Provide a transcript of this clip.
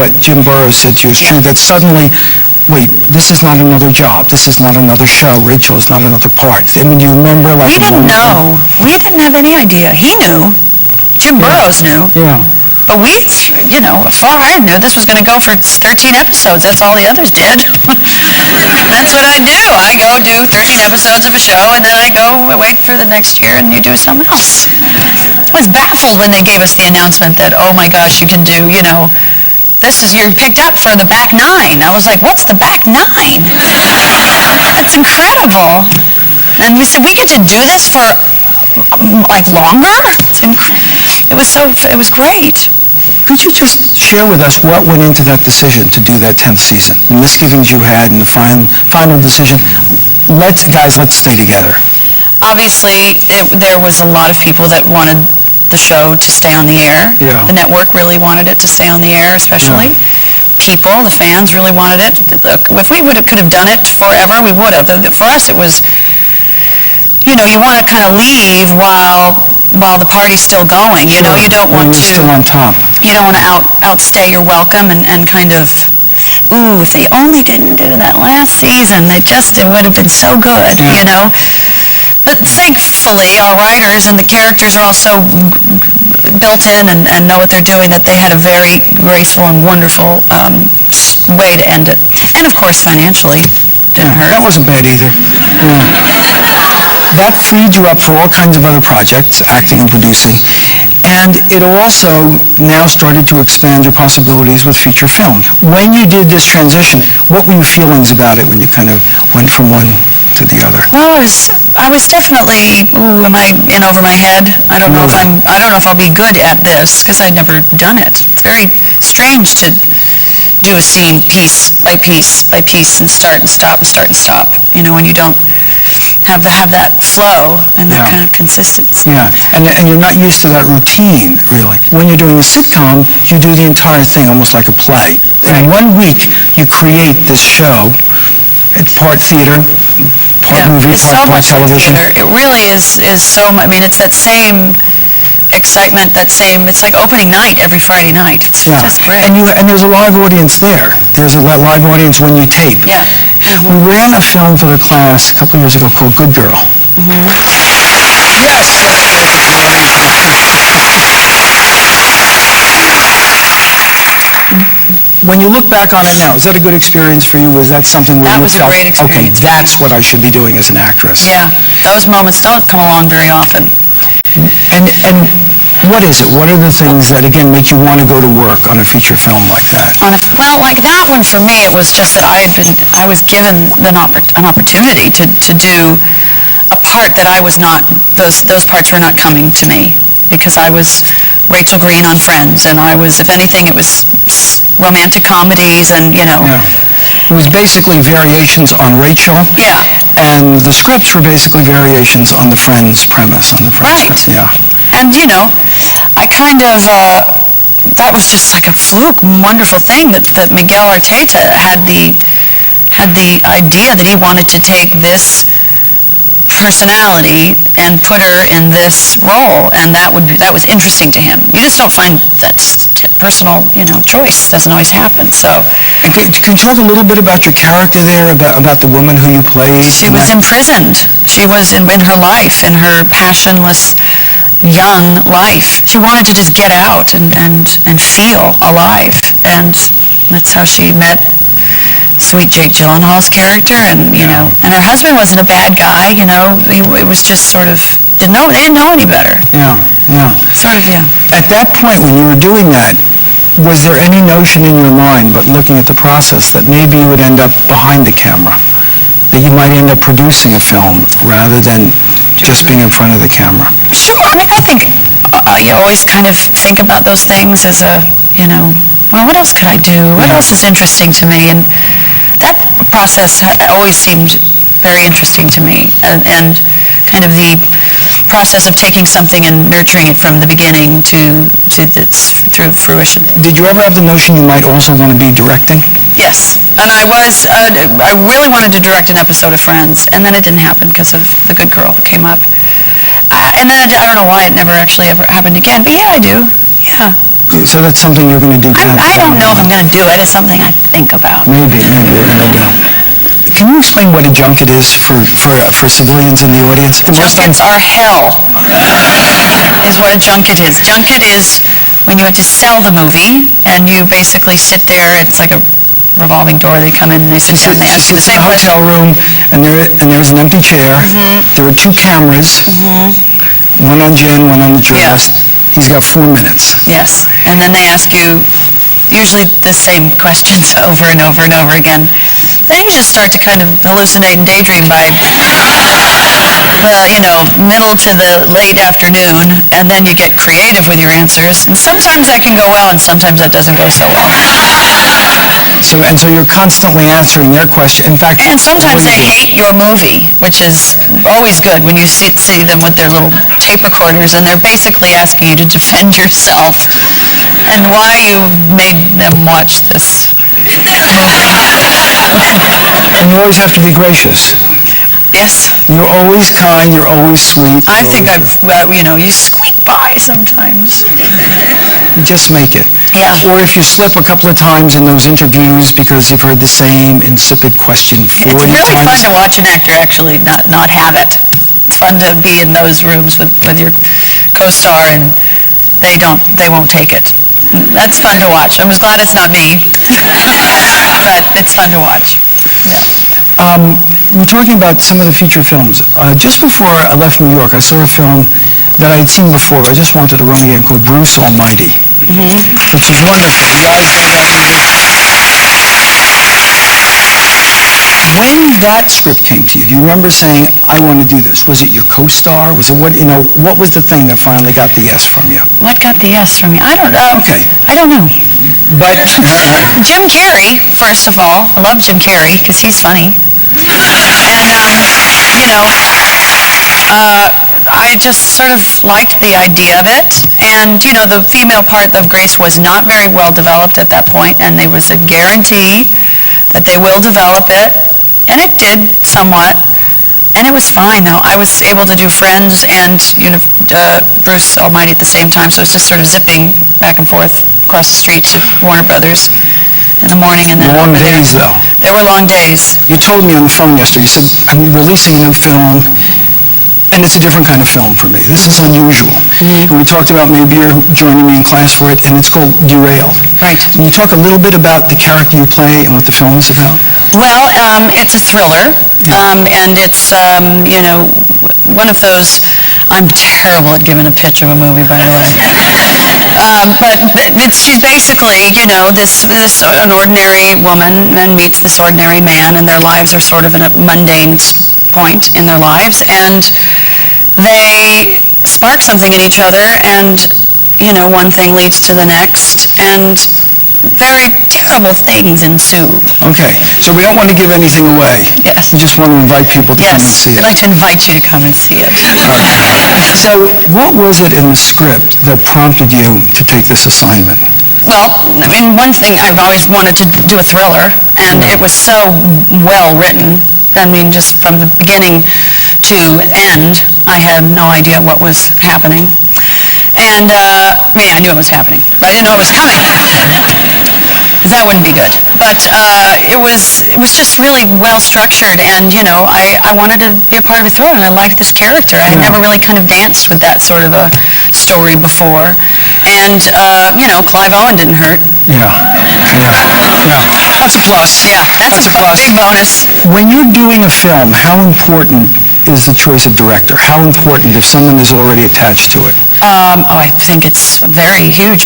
what Jim Burrows said to you is true, that suddenly, wait, this is not another job, this is not another show, Rachel is not another part. I mean, do you remember like... We didn't know. We didn't have any idea. He knew. Jim Burrows knew. Yeah. But we, far ahead knew this was going to go for 13 episodes. That's all the others did. That's what I do. I go do 13 episodes of a show, and then I go wait for the next year, and you do something else. I was baffled when they gave us the announcement that, oh my gosh, you can do, you're picked up for the back 9. I was like, what's the back 9? That's incredible. And we said, we get to do this for, longer? It was great. Could you just share with us what went into that decision to do that 10th season? The misgivings you had and the final decision, let's stay together. Obviously, there was a lot of people that wanted the show to stay on the air. Yeah. The network really wanted it to stay on the air, especially. People, the fans really wanted it. Look, if we could have done it forever, we would have. For us, it was, you want to kind of leave while the party's still going. You don't want to... still on top. You don't want to outstay your welcome and kind of, if they only didn't do that last season, it would have been so good, But thankfully, our writers and the characters are all so built in and know what they're doing that they had a very graceful and wonderful way to end it. And of course, financially, didn't hurt. That wasn't bad either. That freed you up for all kinds of other projects, acting and producing. And it also now started to expand your possibilities with feature film. When you did this transition, what were your feelings about it when you kind of went from one to the other? Well, I was definitely, am I in over my head? I don't know if I'll be good at this, because I'd never done it. It's very strange to do a scene piece by piece by piece and start and stop and start and stop, when you don't have that flow and that kind of consistency. Yeah, and you're not used to that routine, really. When you're doing a sitcom, you do the entire thing almost like a play. In 1 week, you create this show. It's part theater, part movie, it's so part much television. Like theater. It really is so much. I mean, it's that same excitement, it's like opening night every Friday night. It's just great. And there's a live audience there. There's a live audience when you tape. Yeah. We ran a film for the class a couple of years ago called Good Girl. Yes. When you look back on it now, is that a good experience for you? Was that something where that you was felt, a great experience. okay, that's what I should be doing as an actress? Yeah. Those moments don't come along very often. And what is it? What are the things that, again, make you want to go to work on a feature film like that? Like that one for me, it was just that I was given an opportunity to do a part that I was not, those parts were not coming to me, because I was Rachel Green on Friends, and I was, if anything, it was romantic comedies and, It was basically variations on Rachel. Yeah. And the scripts were basically variations on the Friends premise, on the Friends. Right. Yeah. And, I kind of, that was just like a fluke, wonderful thing that Miguel Arteta had the idea that he wanted to take this personality and put her in this role, and that was interesting to him. You just don't find that personal, choice. Doesn't always happen. So, can you talk a little bit about your character there, about the woman who you played? She was imprisoned. She was in her life, in her passionless young life. She wanted to just get out and feel alive, and that's how she met sweet Jake Gyllenhaal's character, and and her husband wasn't a bad guy. It was just sort of they didn't know any better. Yeah. Sort of, yeah. At that point, when you were doing that, was there any notion in your mind, but looking at the process, that maybe you would end up behind the camera, that you might end up producing a film rather than just being in front of the camera? Sure. I mean, I think you always kind of think about those things as a, well, what else could I do? What else is interesting to me? And that process always seemed very interesting to me, and kind of the process of taking something and nurturing it from the beginning through fruition. Did you ever have the notion you might also want to be directing? Yes, and I really wanted to direct an episode of Friends, and then it didn't happen because of The Good Girl came up. And then I don't know why it never actually ever happened again, but yeah, I do. Yeah. So that's something you're going to do? I don't know if I'm going to do it. It's something I think about. Maybe you're going to do. Can you explain what a junket is for civilians in the audience? Junkets are hell, is what a junket is. Junket is when you have to sell the movie, and you basically sit there. It's like a revolving door. They come in and they sit down and they ask you the It's in same a question. hotel room, and there's an empty chair. There are two cameras, one on Jen, one on the journalist. He's got 4 minutes. Yes, and then they ask you usually the same questions over and over and over again. Then you just start to kind of hallucinate and daydream by middle to the late afternoon, and then you get creative with your answers. And sometimes that can go well, and sometimes that doesn't go so well. So you're constantly answering their question. In fact, And sometimes they hate your movie, which is always good when you see them with their little tape recorders, and they're basically asking you to defend yourself and why you made them watch this movie. and you always have to be gracious. Yes. You're always kind. You're always sweet. I think you squeak by sometimes. You just make it. Yeah. Or if you slip a couple of times in those interviews because you've heard the same insipid question 40 It's really fun times. to watch an actor actually not have it. It's fun to be in those rooms with your co-star and they won't take it. That's fun to watch. I'm glad it's not me, but it's fun to watch. Yeah. We're talking about some of the feature films. Just before I left New York, I saw a film that I had seen before, but I just wanted to run again, called Bruce Almighty, which is wonderful. The idea of that movie. When that script came to you, do you remember saying, I want to do this? Was it your co-star? Was it what was the thing that finally got the yes from you? What got the yes from me? I don't know. Okay. I don't know. But, Jim Carrey, first of all. I love Jim Carrey because he's funny. And, I just sort of liked the idea of it. And, the female part of Grace was not very well developed at that point, and there was a guarantee that they will develop it. And it did somewhat. And it was fine, though. I was able to do Friends and, Bruce Almighty at the same time, so it was just sort of zipping back and forth across the street to Warner Brothers in the morning and then long over there. days, though. There were long days. You told me on the phone yesterday, you said, I'm releasing a new film, and it's a different kind of film for me. This is unusual. And we talked about maybe you're joining me in class for it, and it's called Derailed. Right. Can you talk a little bit about the character you play and what the film is about? Well, it's a thriller, and it's, one of those, I'm terrible at giving a pitch of a movie, by the way. But she's basically, this an ordinary woman and meets this ordinary man, and their lives are sort of in a mundane point in their lives, and they spark something in each other, and, one thing leads to the next, and very terrible things ensue. Okay, so we don't want to give anything away. Yes. We just want to invite people to come and Yes, see it. I'd like to invite you to come and see it. So what was it in the script that prompted you to take this assignment? Well, one thing, I've always wanted to do a thriller, and it was so well written. Just from the beginning to end, I had no idea what was happening. And, I knew it was happening, but I didn't know it was coming. That wouldn't be good. But it was just really well structured, and, I wanted to be a part of a thriller, and I liked this character. I had never really kind of danced with that sort of a story before. And, Clive Owen didn't hurt. Yeah. That's a plus. Yeah, that's a big bonus. When you're doing a film, how important is the choice of director? How important if someone is already attached to it? I think it's very huge